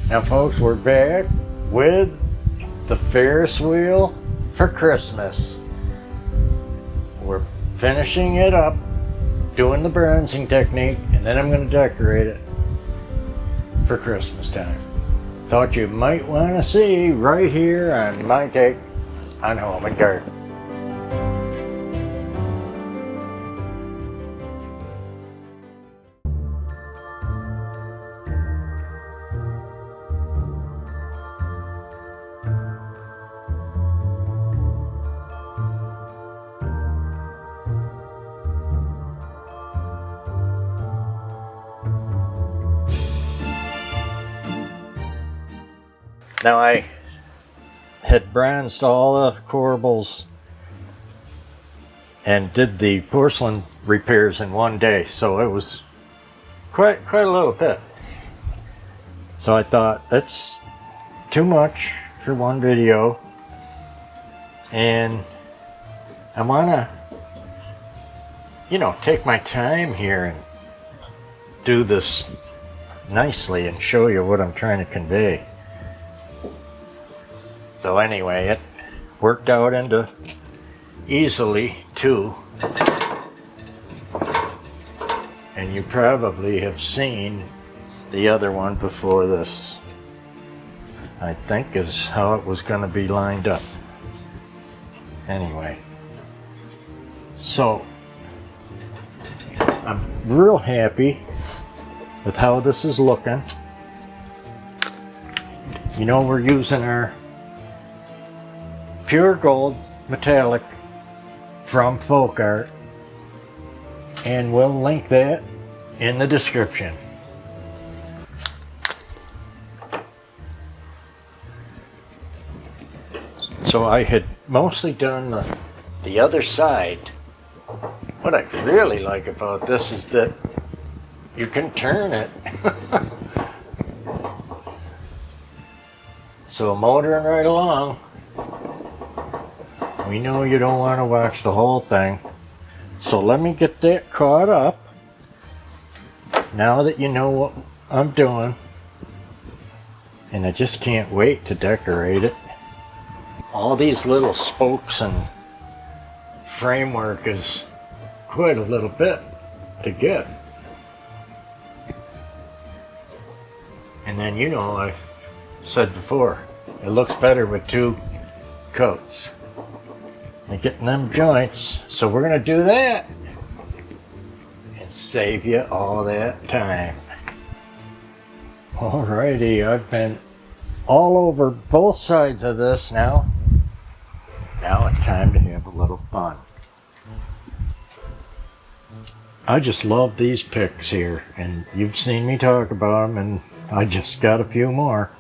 Now folks, we're back with the Ferris wheel for Christmas. We're finishing it up, doing the bronzing technique, and then I'm going to decorate it for Christmas time. Thought you might want to see right here on my take on home and garden. Now I had bronzed all the corbels and did the porcelain repairs in one day, so it was quite a little bit. So I thought that's too much for one video, and I want to, take my time here and do this nicely and show you what I'm trying to convey. So anyway, it worked out into easily too. And you probably have seen the other one before this. I think is how it was going to be lined up. Anyway, so I'm real happy with how this is looking. We're using our pure gold metallic from Folk Art, and we'll link that in the description. So I had mostly done the other side. What I really like about this is that you can turn it. So motoring right along. We know you don't want to watch the whole thing, so let me get that caught up now that you know what I'm doing, and I just can't wait to decorate it. All these little spokes and framework is quite a little bit to get, and then I said before, it looks better with two coats. And getting them joints, so we're going to do that and save you all that time. Alrighty, I've been all over both sides of this now. Now it's time to have a little fun. I just love these picks here, and you've seen me talk about them, and I just got a few more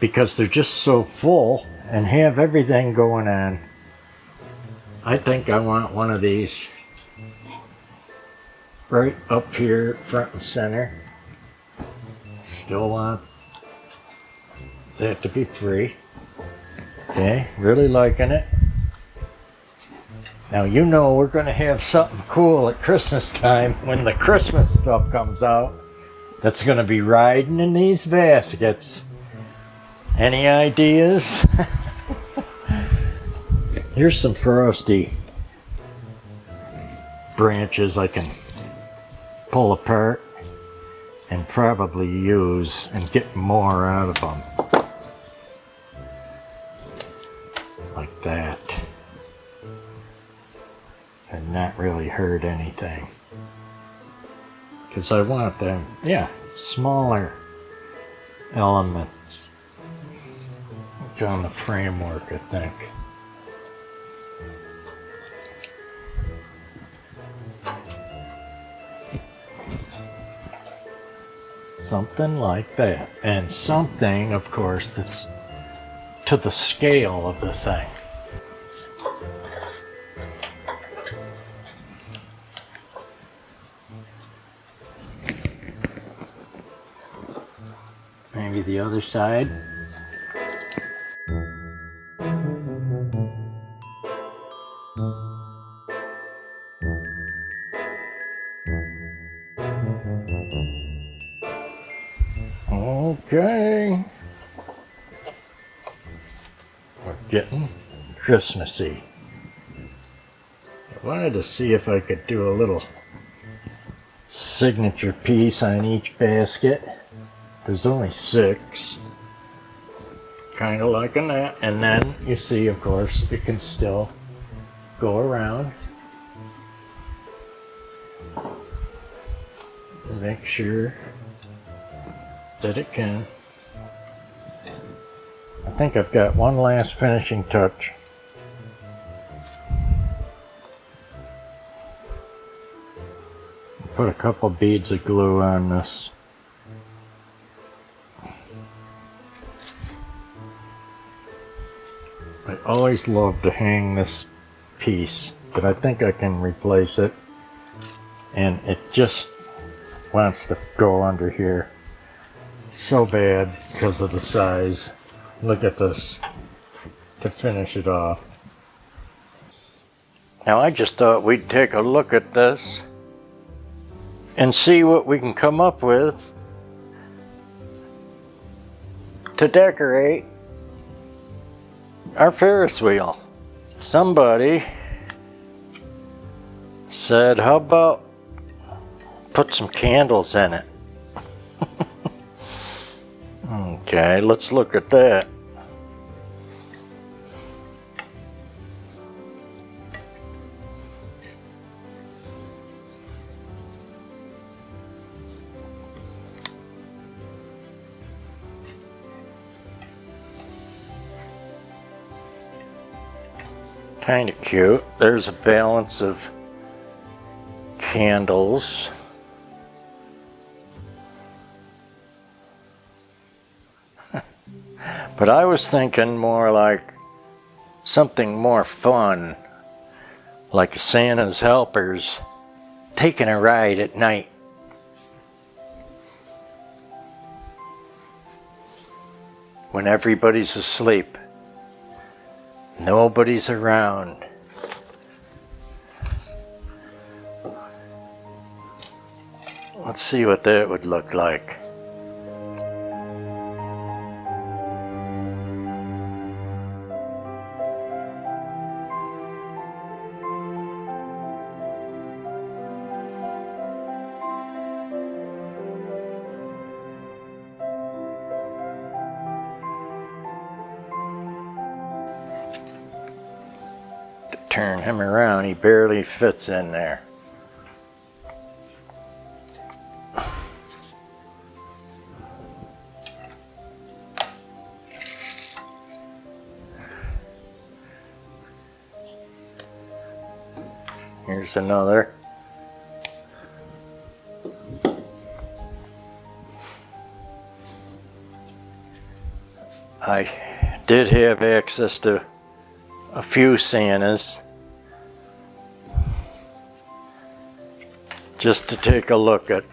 because they're just so full and have everything going on. I think I want one of these right up here, front and center. Still want that to be free. Okay, really liking it. Now we're going to have something cool at Christmas time when the Christmas stuff comes out. That's going to be riding in these baskets. Any ideas? Here's some frosty branches I can pull apart and probably use and get more out of them. Like that. And not really hurt anything. Because I want them, smaller elements on the framework, I think. Something like that, and something, of course, that's to the scale of the thing. Maybe the other side. Okay. We're getting Christmassy. I wanted to see if I could do a little signature piece on each basket. There's only 6. Kind of liking that. And then you see, of course, it can still go around. Make sure that it can. I think I've got one last finishing touch. Put a couple beads of glue on this. I always love to hang this piece, but I think I can replace it. And it just wants to go under here so bad because of the size. Look at this to finish it off. Now I just thought we'd take a look at this and see what we can come up with to decorate our Ferris wheel. Somebody said, how about put some candles in it? Okay, let's look at that. Kind of cute. There's a balance of candles. But I was thinking more like something more fun, like Santa's helpers taking a ride at night. When everybody's asleep, nobody's around. Let's see what that would look like. Turn him around, he barely fits in there. Here's another. I did have access to a few Santas just to take a look at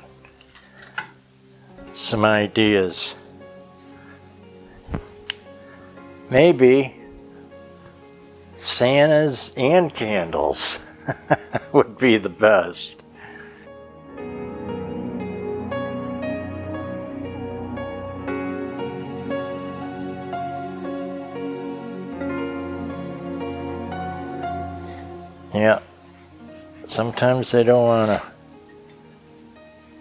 some ideas. Maybe Santas and candles would be the best. Yeah, sometimes they don't want to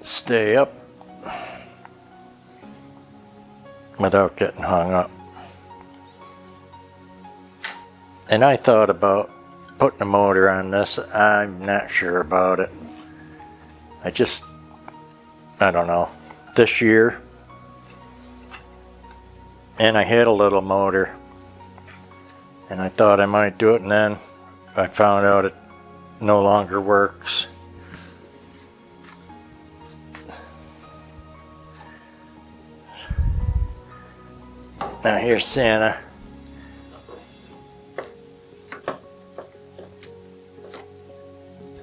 stay up without getting hung up. And I thought about putting a motor on this. I'm not sure about it. I don't know. This year, and I had a little motor, and I thought I might do it, and then I found out it no longer works. Now here's Santa.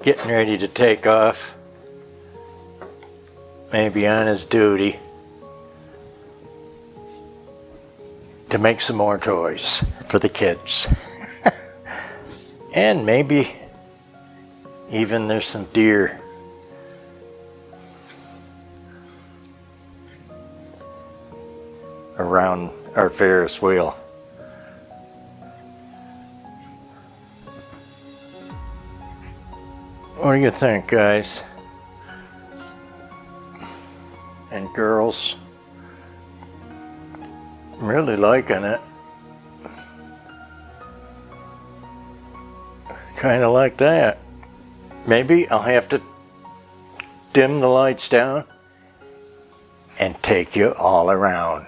Getting ready to take off. Maybe on his duty to make some more toys for the kids. And maybe even there's some deer. around our Ferris wheel. What do you think, guys and girls? I'm really liking it. Kind of like that. Maybe I'll have to dim the lights down and take you all around.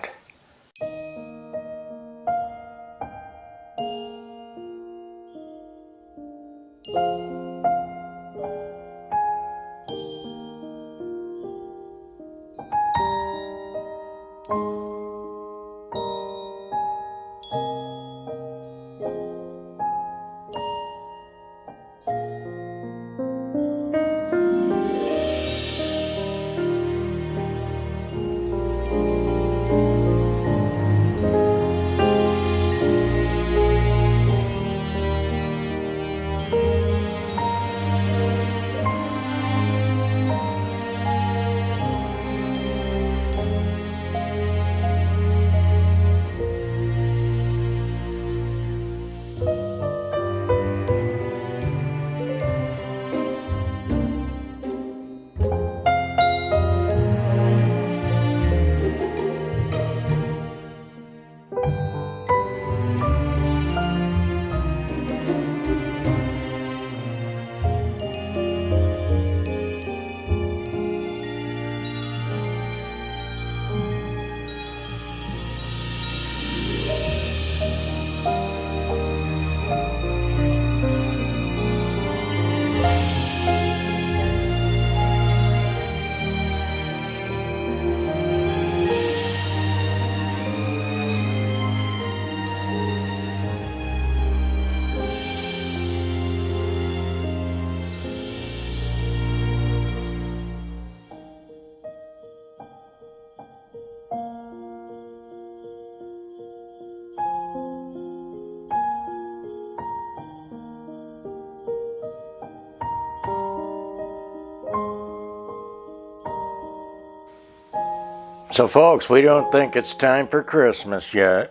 So folks, we don't think it's time for Christmas yet.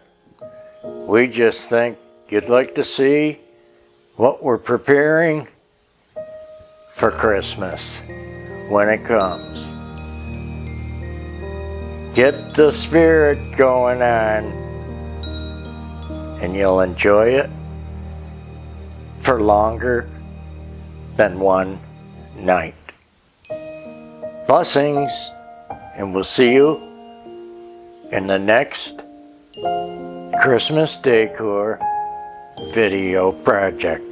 We just think you'd like to see what we're preparing for Christmas when it comes. Get the spirit going on and you'll enjoy it for longer than one night. Blessings, and we'll see you in the next Christmas decor video project.